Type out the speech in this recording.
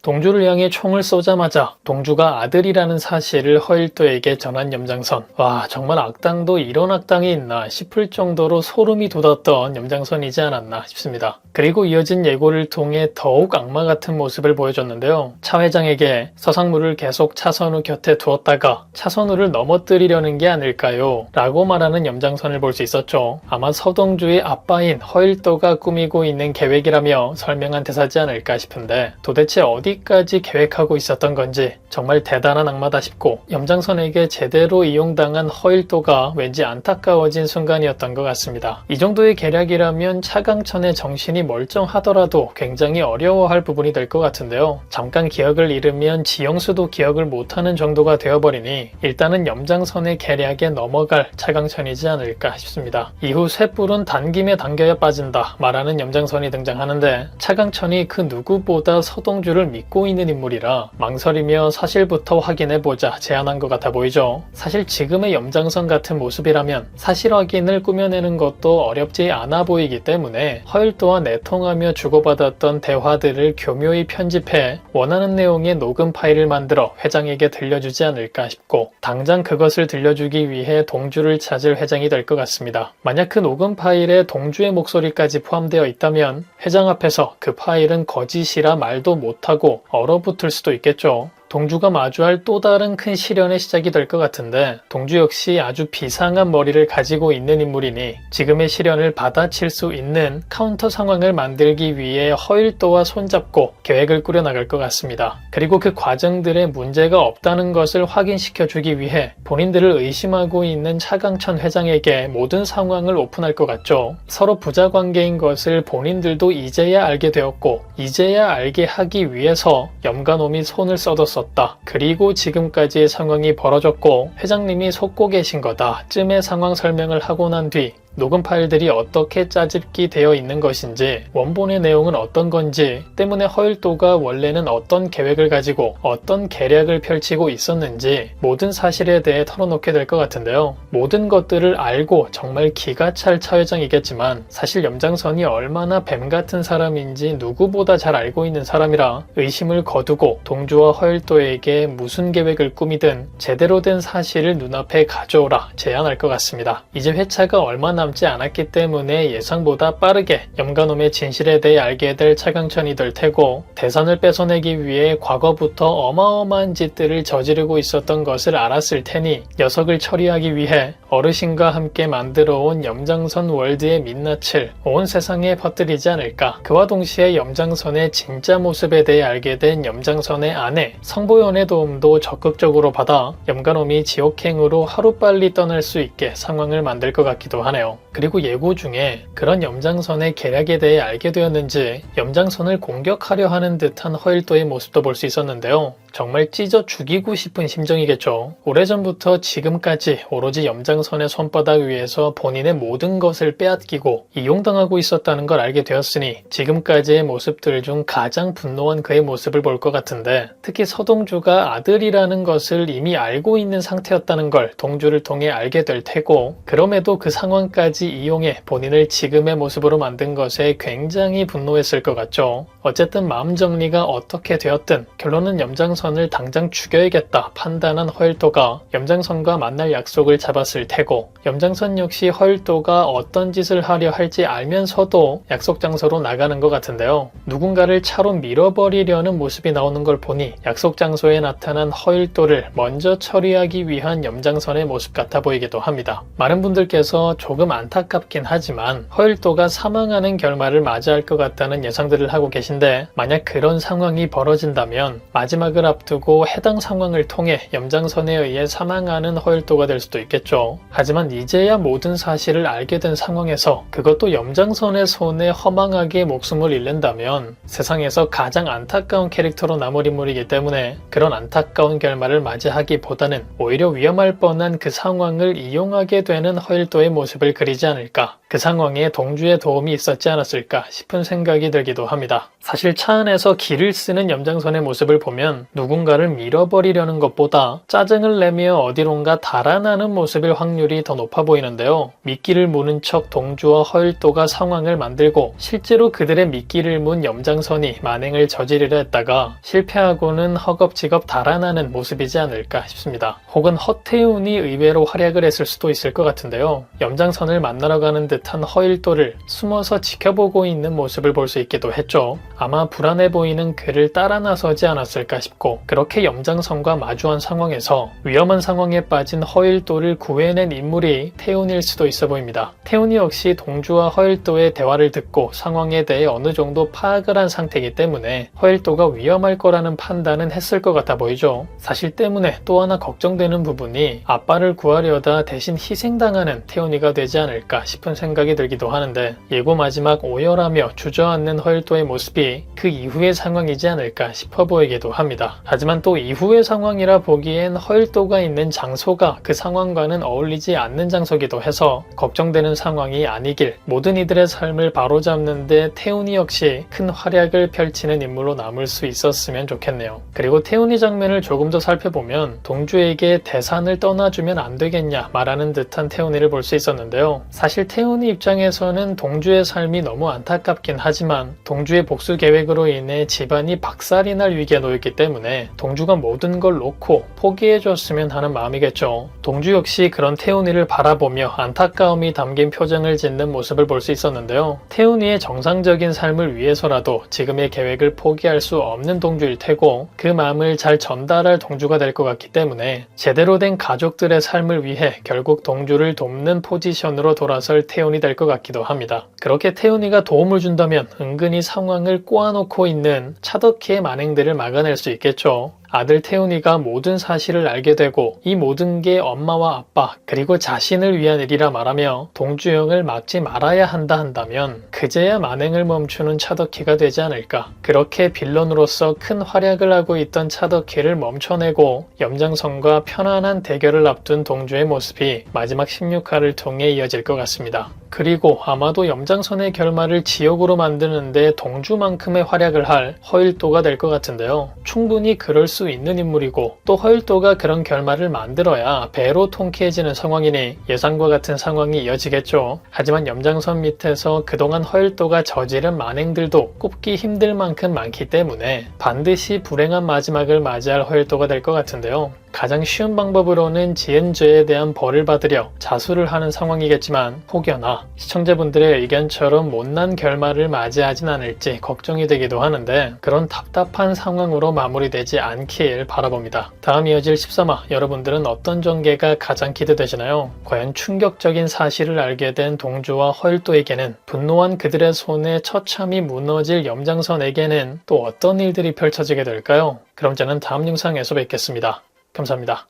동주를 향해 총을 쏘자마자 동주가 아들이라는 사실을 허일도에게 전한 염장선. 와, 정말 악당도 이런 악당이 있나 싶을 정도로 소름이 돋았던 염장선이지 않았나 싶습니다. 그리고 이어진 예고를 통해 더욱 악마 같은 모습을 보여줬는데요. 차 회장에게 서상무를 계속 차선우 곁에 두었다가 차선우를 넘어뜨리려는 게 아닐까요? 라고 말하는 염장선을 볼 수 있었죠. 아마 서동주의 아빠인 허일도가 꾸미고 있는 계획이라며 설명한 대사지 않을까 싶은데 도대체 어디까지 계획하고 있었던 건지 정말 대단한 악마다 싶고 염장선에게 제대로 이용당한 허일도가 왠지 안타까워진 순간이었던 것 같습니다. 이 정도의 계략이라면 차강천의 정신이 멀쩡하더라도 굉장히 어려워할 부분이 될 것 같은데요. 잠깐 기억을 잃으면 지영수도 기억을 못하는 정도가 되어버리니 일단은 염장선의 계략에 넘어갈 차강천이지 않을까 싶습니다. 이후 쇳불은 단김에 당겨야 빠진다 말하는 염장선이 등장하는데 차강천이 그 누구보다 서동주를 믿고 있는 인물이라 망설이며 사실부터 확인해보자 제안한 것 같아 보이죠. 사실 지금의 염장선 같은 모습이라면 사실 확인을 꾸며내는 것도 어렵지 않아 보이기 때문에 허일도와 내통하며 주고받았던 대화들을 교묘히 편집해 원하는 내용의 녹음 파일을 만들어 회장에게 들려주지 않을까 싶고 당장 그것을 들려주기 위해 동주를 찾을 회장이 될 것 같습니다. 만약 그 녹음 파일에 동주의 목소리까지 포함되어 있다면 회장 앞에서 그 파일은 거짓이라 말도 못하고 얼어붙을 수도 있겠죠. 동주가 마주할 또 다른 큰 시련의 시작이 될 것 같은데 동주 역시 아주 비상한 머리를 가지고 있는 인물이니 지금의 시련을 받아칠 수 있는 카운터 상황을 만들기 위해 허일도와 손잡고 계획을 꾸려나갈 것 같습니다. 그리고 그 과정들에 문제가 없다는 것을 확인시켜주기 위해 본인들을 의심하고 있는 차강천 회장에게 모든 상황을 오픈할 것 같죠. 서로 부자관계인 것을 본인들도 이제야 알게 되었고 이제야 알게 하기 위해서 염가놈이 손을 써뒀었다. 그리고 지금까지의 상황이 벌어졌고 회장님이 속고 계신 거다 쯤의 상황 설명을 하고 난 뒤 녹음 파일들이 어떻게 짜집기 되어 있는 것인지 원본의 내용은 어떤 건지 때문에 허일도가 원래는 어떤 계획을 가지고 어떤 계략을 펼치고 있었는지 모든 사실에 대해 털어놓게 될 것 같은데요. 모든 것들을 알고 정말 기가 찰 차회장이겠지만 사실 염장선이 얼마나 뱀 같은 사람인지 누구보다 잘 알고 있는 사람이라 의심을 거두고 동주와 허일도에게 무슨 계획을 꾸미든 제대로 된 사실을 눈앞에 가져오라 제안할 것 같습니다. 이제 회차가 얼마 남지 않았기 때문에 예상보다 빠르게 염가놈의 진실에 대해 알게 될 차강천이 될 테고 대선을 뺏어내기 위해 과거부터 어마어마한 짓들을 저지르고 있었던 것을 알았을 테니 녀석을 처리하기 위해 어르신과 함께 만들어온 염장선 월드의 민낯을 온 세상에 퍼뜨리지 않을까. 그와 동시에 염장선의 진짜 모습에 대해 알게 된 염장선의 아내 성보연의 도움도 적극적으로 받아 염가놈이 지옥행으로 하루빨리 떠날 수 있게 상황을 만들 것 같기도 하네요. 그리고 예고 중에 그런 염장선의 계략에 대해 알게 되었는지 염장선을 공격하려 하는 듯한 허일도의 모습도 볼 수 있었는데요. 정말 찢어 죽이고 싶은 심정이겠죠. 오래전부터 지금까지 오로지 염장선의 손바닥 위에서 본인의 모든 것을 빼앗기고 이용당하고 있었다는 걸 알게 되었으니 지금까지의 모습들 중 가장 분노한 그의 모습을 볼 것 같은데 특히 서동주가 아들이라는 것을 이미 알고 있는 상태였다는 걸 동주를 통해 알게 될 테고 그럼에도 그 상황까지 이용해 본인을 지금의 모습으로 만든 것에 굉장히 분노했을 것 같죠. 어쨌든 마음 정리가 어떻게 되었든 결론은 염장선을 당장 죽여야겠다 판단한 허일도가 염장선과 만날 약속을 잡았을 테고 염장선 역시 허일도가 어떤 짓을 하려 할지 알면서도 약속 장소로 나가는 것 같은데요. 누군가를 차로 밀어버리려는 모습이 나오는 걸 보니 약속 장소에 나타난 허일도를 먼저 처리하기 위한 염장선의 모습 같아 보이기도 합니다. 많은 분들께서 조금 안타깝긴 하지만 허일도가 사망하는 결말을 맞이할 것 같다는 예상들을 하고 계신데 만약 그런 상황이 벌어진다면 마지막을 앞두고 해당 상황을 통해 염장선에 의해 사망하는 허일도가 될 수도 있겠죠. 하지만 이제야 모든 사실을 알게 된 상황에서 그것도 염장선의 손에 허망하게 목숨을 잃는다면 세상에서 가장 안타까운 캐릭터로 남을 인물이기 때문에 그런 안타까운 결말을 맞이하기보다는 오히려 위험할 뻔한 그 상황을 이용하게 되는 허일도의 모습을 그리지 않을까. 그 상황에 동주의 도움이 있었지 않았을까 싶은 생각이 들기도 합니다. 사실 차 안에서 기를 쓰는 염장선의 모습을 보면 누군가를 밀어버리려는 것보다 짜증을 내며 어디론가 달아나는 모습일 확률이 더 높아 보이는데요. 미끼를 무는 척 동주와 허일도가 상황을 만들고 실제로 그들의 미끼를 문 염장선이 만행을 저지르려 했다가 실패하고는 허겁지겁 달아나는 모습이지 않을까 싶습니다. 혹은 허태훈이 의외로 활약을 했을 수도 있을 것 같은데요. 염장선을 만나러 가는 듯한 허일도를 숨어서 지켜보고 있는 모습을 볼 수 있기도 했죠. 아마 불안해 보이는 그를 따라 나서지 않았을까 싶고, 그렇게 염장선과 마주한 상황에서 위험한 상황에 빠진 허일도를 구해낸 인물이 태훈일 수도 있어 보입니다. 태훈이 역시 동주와 허일도의 대화를 듣고 상황에 대해 어느 정도 파악을 한 상태이기 때문에 허일도가 위험할 거라는 판단은 했을 것 같아 보이죠. 사실 때문에 또 하나 걱정되는 부분이 아빠를 구하려다 대신 희생당하는 태훈이가 되지 않을까 싶은 생각이 들기도 하는데, 예고 마지막 오열하며 주저앉는 허일도의 모습이 그 이후의 상황이지 않을까 싶어 보이기도 합니다. 하지만 또 이후의 상황이라 보기엔 허일도가 있는 장소가 그 상황과는 어울리지 않는 장소기도 해서 걱정되는 상황이 아니길, 모든 이들의 삶을 바로잡는데 태훈이 역시 큰 활약을 펼치는 인물로 남을 수 있었으면 좋겠네요. 그리고 태훈이 장면을 조금 더 살펴보면 동주에게 대산을 떠나주면 안 되겠냐 말하는 듯한 태훈이를 볼 수 있었는데요. 사실 태훈이 입장에서는 동주의 삶이 너무 안타깝긴 하지만 동주의 복수 계획으로 인해 집안이 박살이 날 위기에 놓였기 때문에 동주가 모든 걸 놓고 포기해줬으면 하는 마음이겠죠. 동주 역시 그런 태훈이를 바라보며 안타까움이 담긴 표정을 짓는 모습을 볼 수 있었는데요. 태훈이의 정상적인 삶을 위해서라도 지금의 계획을 포기할 수 없는 동주일 테고, 그 마음을 잘 전달할 동주가 될 것 같기 때문에 제대로 된 가족들의 삶을 위해 결국 동주를 돕는 포지션으로 돌아설 태훈이 될 것 같기도 합니다. 그렇게 태훈이가 도움을 준다면 은근히 상황을 꼬아놓고 있는 차덕희의 만행들을 막아낼 수 있겠죠. 아들 태훈이가 모든 사실을 알게 되고 이 모든 게 엄마와 아빠 그리고 자신을 위한 일이라 말하며 동주영을 막지 말아야 한다면 그제야 만행을 멈추는 차덕희가 되지 않을까. 그렇게 빌런으로서 큰 활약을 하고 있던 차덕희를 멈춰내고 염장선과 편안한 대결을 앞둔 동주의 모습이 마지막 16화를 통해 이어질 것 같습니다. 그리고 아마도 염장선의 결말을 지옥으로 만드는데 동주만큼의 활약을 할 허일도가 될 것 같은데요. 충분히 그럴 수 있는 인물이고 또 허일도가 그런 결말을 만들어야 배로 통쾌해지는 상황이니 예상과 같은 상황이 이어지겠죠. 하지만 염장선 밑에서 그동안 허일도가 저지른 만행들도 꼽기 힘들 만큼 많기 때문에 반드시 불행한 마지막을 맞이할 허일도가 될 것 같은데요. 가장 쉬운 방법으로는 지은 죄에 대한 벌을 받으려 자수를 하는 상황이겠지만, 혹여나 시청자분들의 의견처럼 못난 결말을 맞이하진 않을지 걱정이 되기도 하는데, 그런 답답한 상황으로 마무리되지 않길 바라봅니다. 다음 이어질 13화 여러분들은 어떤 전개가 가장 기대되시나요? 과연 충격적인 사실을 알게 된 동주와 허일도에게는, 분노한 그들의 손에 처참히 무너질 염장선에게는 또 어떤 일들이 펼쳐지게 될까요? 그럼 저는 다음 영상에서 뵙겠습니다. 감사합니다.